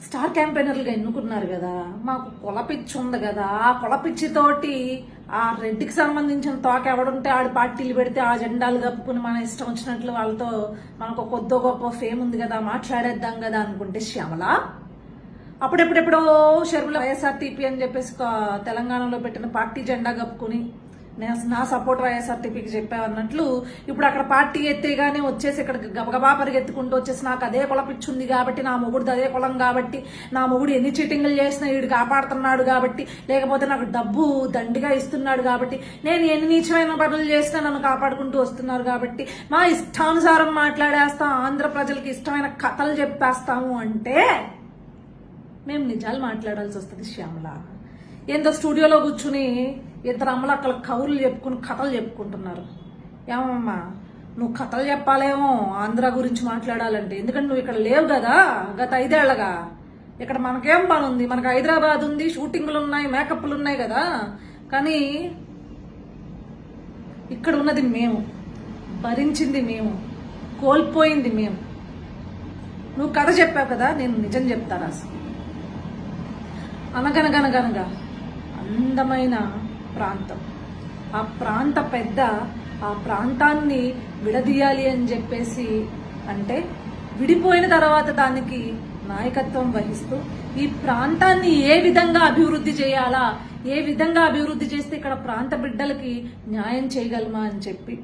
Star క్యాంపెయినర్లుగా ఎన్నుకున్నారు కదా, మాకు కులపిచ్చి ఉంది కదా, ఆ కులపిచ్చితోటి ఆ రెడ్డికి సంబంధించిన తోక ఎవడుంటే ఆడు పార్టీలు పెడితే ఆ జెండాలు కప్పుకుని మన ఇష్టం వచ్చినట్లు వాళ్ళతో మనకు కొద్దో గొప్ప ఫేమ్ ఉంది కదా, మాట్లాడేద్దాం కదా అనుకుంటే శ్యామల అప్పుడెప్పుడెప్పుడో షర్మిల వైఎస్ఆర్టీపీ అని చెప్పేసి తెలంగాణలో పెట్టిన పార్టీ జెండా కప్పుకుని నా సపోర్ట్ వైఎస్ఆర్టీపీకి చెప్పావన్నట్లు ఇప్పుడు అక్కడ పార్టీ ఎత్తేగానే వచ్చేసి ఇక్కడ గబగబా పరిగెత్తుకుంటూ వచ్చేసి నాకు అదే కులపిచ్చుంది కాబట్టి, నా మొగుడు అదే కులం కాబట్టి, నా మొగుడు ఎన్ని చీటింగ్లు చేసినా వీడు కాపాడుతున్నాడు కాబట్టి, లేకపోతే నాకు డబ్బు దండిగా ఇస్తున్నాడు కాబట్టి, నేను ఎన్ని నీచమైన పనులు చేసినా నన్ను కాపాడుకుంటూ వస్తున్నారు కాబట్టి మా ఇష్టానుసారం మాట్లాడేస్తాం, ఆంధ్ర ప్రజలకి ఇష్టమైన కథలు చెప్పేస్తాము అంటే మేము నిజాలు మాట్లాడాల్సి వస్తుంది శ్యామల. ఏందో స్టూడియోలో కూర్చుని ఇద్దరు అమ్మలు అక్కడ కౌరులు చెప్పుకుని కథలు చెప్పుకుంటున్నారు. ఏమమ్మా నువ్వు కథలు చెప్పాలేమో ఆంధ్ర గురించి మాట్లాడాలంటే, ఎందుకంటే నువ్వు ఇక్కడ లేవు కదా గత 5 ఏళ్లగా. ఇక్కడ మనకేం పని ఉంది, మనకు హైదరాబాద్ ఉంది, షూటింగ్లు ఉన్నాయి, మేకప్లు ఉన్నాయి కదా. కానీ ఇక్కడ ఉన్నది మేము, భరించింది మేము, కోల్పోయింది మేము. నువ్వు కథ చెప్పావు కదా, నేను నిజం చెప్తాను. అసలు అనగనగనగనగా అందమైన ప్రాంతం, ఆ ప్రాంత పెద్ద ఆ ప్రాంతాన్ని విడదీయాలి అని చెప్పేసి అంటే విడిపోయిన తర్వాత దానికి నాయకత్వం వహిస్తూ ఈ ప్రాంతాన్ని ఏ విధంగా అభివృద్ధి చేయాలా, ఏ విధంగా అభివృద్ధి చేస్తే ఇక్కడ ప్రాంత బిడ్డలకి న్యాయం చేయగలమా అని చెప్పి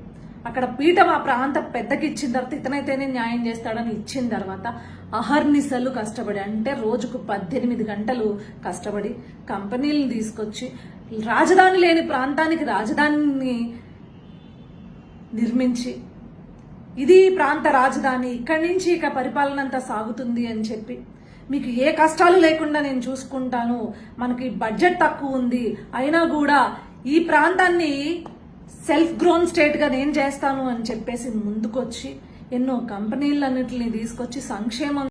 అక్కడ పీఠం ఆ ప్రాంత పెద్దకి ఇచ్చిన తర్వాత ఇతనైతేనే న్యాయం చేస్తాడని ఇచ్చిన తర్వాత అహర్నిశలు కష్టపడి, అంటే రోజుకు 18 గంటలు కష్టపడి కంపెనీలను తీసుకొచ్చి రాజధాని లేని ప్రాంతానికి రాజధానిని నిర్మించి ఇది ప్రాంత రాజధాని, ఇక్కడి నుంచి ఇక పరిపాలన అంతా సాగుతుంది అని చెప్పి మీకు ఏ కష్టాలు లేకుండా నేను చూసుకుంటాను, మనకి బడ్జెట్ తక్కువ ఉంది అయినా కూడా ఈ ప్రాంతాన్ని సెల్ఫ్ గ్రోన్ స్టేట్గా నేను చేస్తాను అని చెప్పేసి ముందుకొచ్చి ఎన్నో కంపెనీలన్నింటినీ తీసుకొచ్చి సంక్షేమం